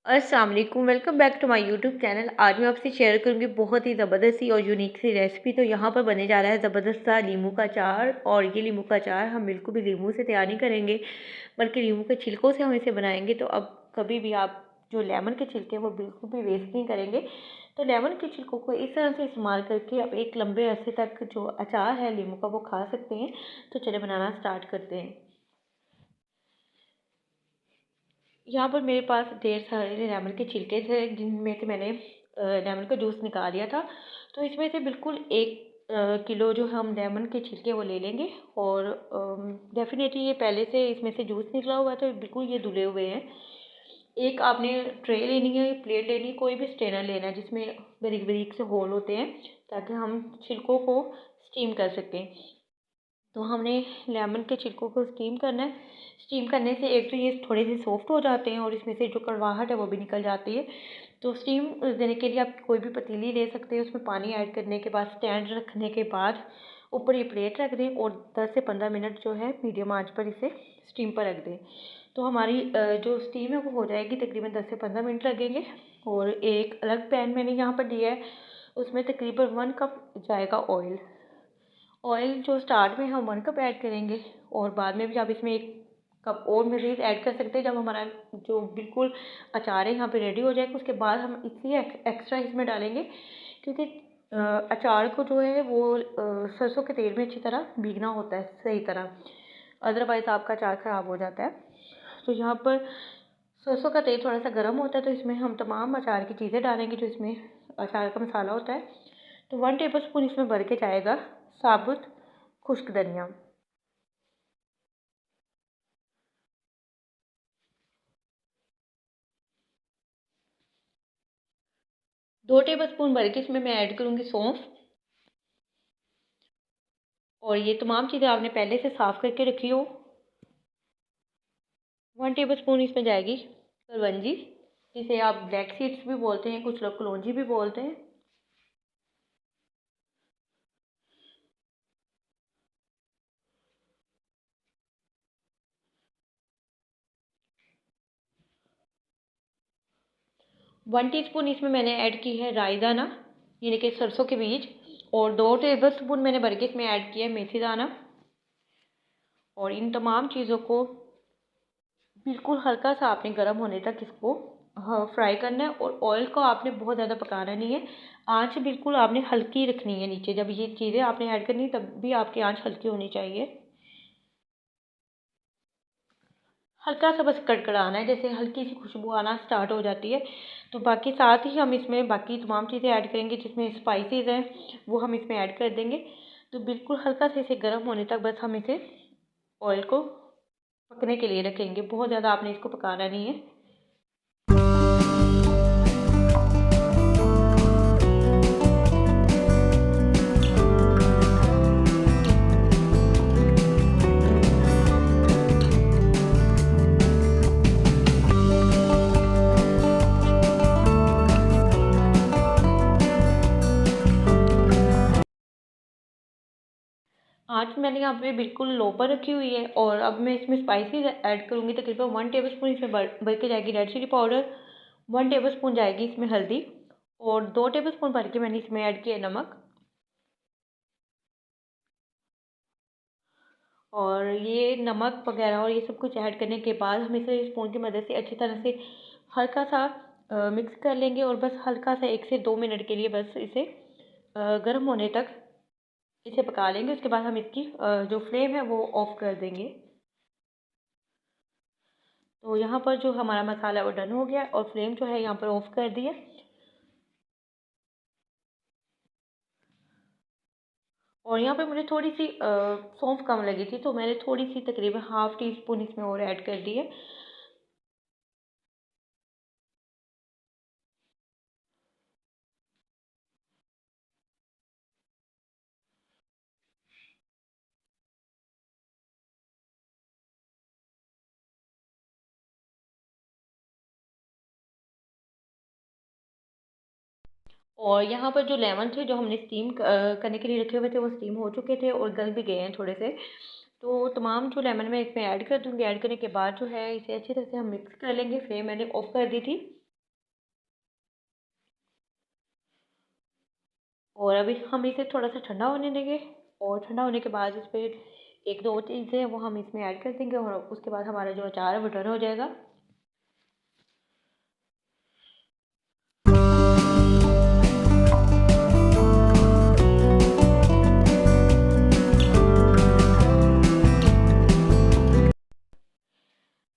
अस्सलाम वालेकुम, welcome back to my YouTube channel. आज मैं आपसे शेयर करूंगी बहुत ही ज़बरदस्त सी और यूनिक सी रेसिपी। तो यहाँ पर बने जा रहा है ज़बरदस्त सा लीमू का अचार। और ये लीमू का अचार हम बिल्कुल भी लीमू से तैयार नहीं करेंगे, बल्कि लीमू के छिलकों से हम इसे बनाएंगे। तो अब कभी भी आप जो लेमन के छिलके हैं वो बिल्कुल भी वेस्ट नहीं करेंगे। तो लेमन के छिलकों को इस तरह से इस्तेमाल करके आप एक लंबे अरसे तक जो अचार है लीमू का वो खा सकते हैं। तो चले बनाना स्टार्ट करते हैं। यहाँ पर मेरे पास ढेर सारे लेमन के छिलके थे जिनमें से मैंने लेमन का जूस निकाल लिया था। तो इसमें से बिल्कुल 1 किलो जो हम लेमन के छिलके वो ले लेंगे। और डेफिनेटली ये पहले से इसमें से जूस निकला हुआ है, तो बिल्कुल ये धुले हुए हैं। एक आपने ट्रे लेनी है, प्लेट लेनी है, कोई भी स्ट्रेनर लेना है जिसमें बारीक बारीक से होल होते हैं, ताकि हम छिलकों को स्टीम कर सकें। तो हमने लेमन के छिलकों को स्टीम करना है। स्टीम करने से एक तो ये थोड़े से सॉफ्ट हो जाते हैं और इसमें से जो कड़वाहट है वो भी निकल जाती है। तो स्टीम देने के लिए आप कोई भी पतीली ले सकते हैं। उसमें पानी ऐड करने के बाद स्टैंड रखने के बाद ऊपर ये प्लेट रख दें और 10 से 15 मिनट जो है मीडियम आंच पर इसे स्टीम पर रख दें। तो हमारी जो स्टीम है वो हो जाएगी, तकरीबन 10 से 15 मिनट लगेंगे। और एक अलग पैन मैंने यहाँ पर लिया है, उसमें तकरीबन 1 कप जाएगा ऑयल। ऑयल जो स्टार्ट में हम 1 कप ऐड करेंगे और बाद में भी आप इसमें 1 कप और मज़ीद ऐड कर सकते हैं। जब हमारा जो बिल्कुल अचार है यहाँ पे रेडी हो जाएगा, उसके बाद हम इसलिए एक्स्ट्रा इसमें डालेंगे क्योंकि अचार को जो है वो सरसों के तेल में अच्छी तरह भीगना होता है सही तरह, अदरवाइज़ आपका अचार ख़राब हो जाता है। तो यहाँ पर सरसों का तेल थोड़ा सा गर्म होता है, तो इसमें हम तमाम अचार की चीज़ें डालेंगे जो इसमें अचार का मसाला होता है। तो 1 टेबल स्पून इसमें भर के जाएगा साबुत खुश्क धनिया। 2 टेबल स्पून भर के इसमें मैं ऐड करूँगी सौंफ। और ये तमाम चीज़ें आपने पहले से साफ़ करके रखी हो। 1 टेबल स्पून इसमें जाएगी करवंजी, जिसे आप ब्लैक सीड्स भी बोलते हैं, कुछ लोग कलौंजी भी बोलते हैं। वन टीस्पून इसमें मैंने ऐड की है राई दाना, यानी कि सरसों के बीज। और 2 टेबल स्पून मैंने भर के इसमें ऐड किया है मेथी दाना। और इन तमाम चीज़ों को बिल्कुल हल्का सा आपने गर्म होने तक इसको फ्राई करना है। और ऑयल को आपने बहुत ज़्यादा पकाना नहीं है, आंच बिल्कुल आपने हल्की रखनी है नीचे। जब ये चीज़ें आपने ऐड करनी तब भी आपकी आंच हल्की होनी चाहिए। हल्का सा बस कड़कड़ाना है, जैसे हल्की सी खुशबू आना स्टार्ट हो जाती है। तो बाकी साथ ही हम इसमें बाकी तमाम चीज़ें ऐड करेंगे, जिसमें स्पाइसेस हैं वो हम इसमें ऐड कर देंगे। तो बिल्कुल हल्का सा इसे गर्म होने तक बस हम इसे ऑयल को पकने के लिए रखेंगे, बहुत ज़्यादा आपने इसको पकाना नहीं है। आँच मैंने यहाँ पे बिल्कुल लो पर रखी हुई है। और अब मैं इसमें स्पाइसेस ऐड करूँगी। तकरीबन 1 टेबल स्पून इसमें भर के जाएगी red chili powder. 1 tablespoon जाएगी इसमें हल्दी। और 2 टेबल स्पून भर के मैंने इसमें ऐड किया नमक। और ये नमक वगैरह और ये सब कुछ ऐड करने के बाद हम इसे स्पून की मदद से अच्छी तरह से हल्का सा मिक्स कर लेंगे। और बस हल्का सा 1 से 2 मिनट के लिए बस इसे गर्म होने तक इसे पका लेंगे। उसके बाद हम इसकी जो फ्लेम है वो ऑफ़ कर देंगे। तो यहाँ पर जो हमारा मसाला वो डन हो गया और फ्लेम जो है यहाँ पर ऑफ़ कर दिया। और यहाँ पे मुझे थोड़ी सी सौंफ कम लगी थी, तो मैंने थोड़ी सी तकरीबन हाफ़ टी स्पून इसमें और ऐड कर दी है। और यहाँ पर जो लेमन थे जो हमने स्टीम करने के लिए रखे हुए थे वो स्टीम हो चुके थे और गल भी गए हैं थोड़े से। तो तमाम जो लेमन मैं इसमें ऐड कर दूँगी। ऐड करने के बाद जो है इसे अच्छी तरह से हम मिक्स कर लेंगे। फ्लेम मैंने ऑफ़ कर दी थी। और अभी हम इसे थोड़ा सा ठंडा होने देंगे, और ठंडा होने के बाद इस पर एक दो चीज़ें वो हम इसमें ऐड कर देंगे, और उसके बाद हमारा जो अचार है वो डन हो जाएगा।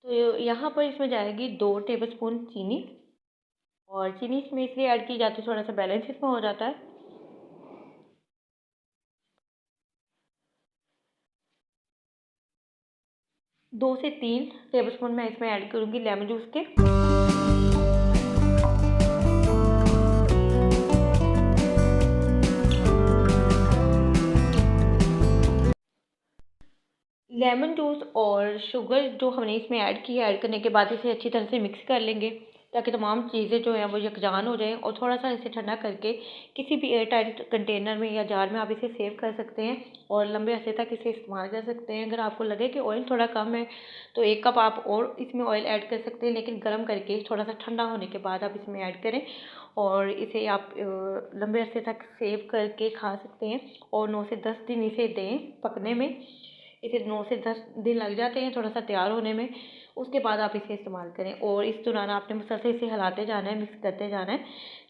तो यहाँ पर इसमें जाएगी 2 टेबलस्पून चीनी, और चीनी इसमें इसलिए ऐड की जाती है थोड़ा सा बैलेंस इसमें हो जाता है। 2 से 3 टेबलस्पून मैं इसमें ऐड करूँगी लेमन जूस के। लेमन जूस और शुगर जो हमने इसमें ऐड की है, ऐड करने के बाद इसे अच्छी तरह से मिक्स कर लेंगे, ताकि तमाम चीज़ें जो हैं वो यकजान हो जाएँ, और थोड़ा सा इसे ठंडा करके किसी भी एयर टाइट कंटेनर में या जार में आप इसे सेव कर सकते हैं, और लंबे अरसे तक इसे इस्तेमाल कर सकते हैं। अगर आपको लगे कि ऑयल थोड़ा कम है तो 1 कप आप और इसमें ऑयल ऐड कर सकते हैं, लेकिन गर्म करके थोड़ा सा ठंडा होने के बाद आप इसमें ऐड करें, और इसे आप लंबे अरसे तक सेव करके खा सकते हैं, और 9 से 10 दिन इसे दें पकने में। इसे 9 से 10 दिन लग जाते हैं थोड़ा सा तैयार होने में। उसके बाद आप इसे इस्तेमाल करें, और इस दौरान आपने मुसलसल इसे हिलाते जाना है, मिक्स करते जाना है,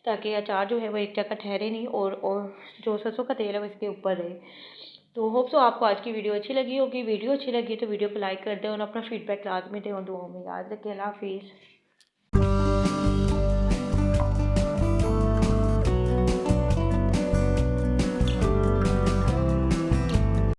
ताकि अचार जो है वो एक जगह ठहरे नहीं, और जो सरसों का तेल है वो इसके ऊपर रहे। तो होप सो आपको आज की वीडियो अच्छी लगी होगी। वीडियो अच्छी लगी तो वीडियो को लाइक कर दें, और अपना फीडबैक लाजमी दें, और दुआओं में याद रखें। अल्लाह हाफिज़।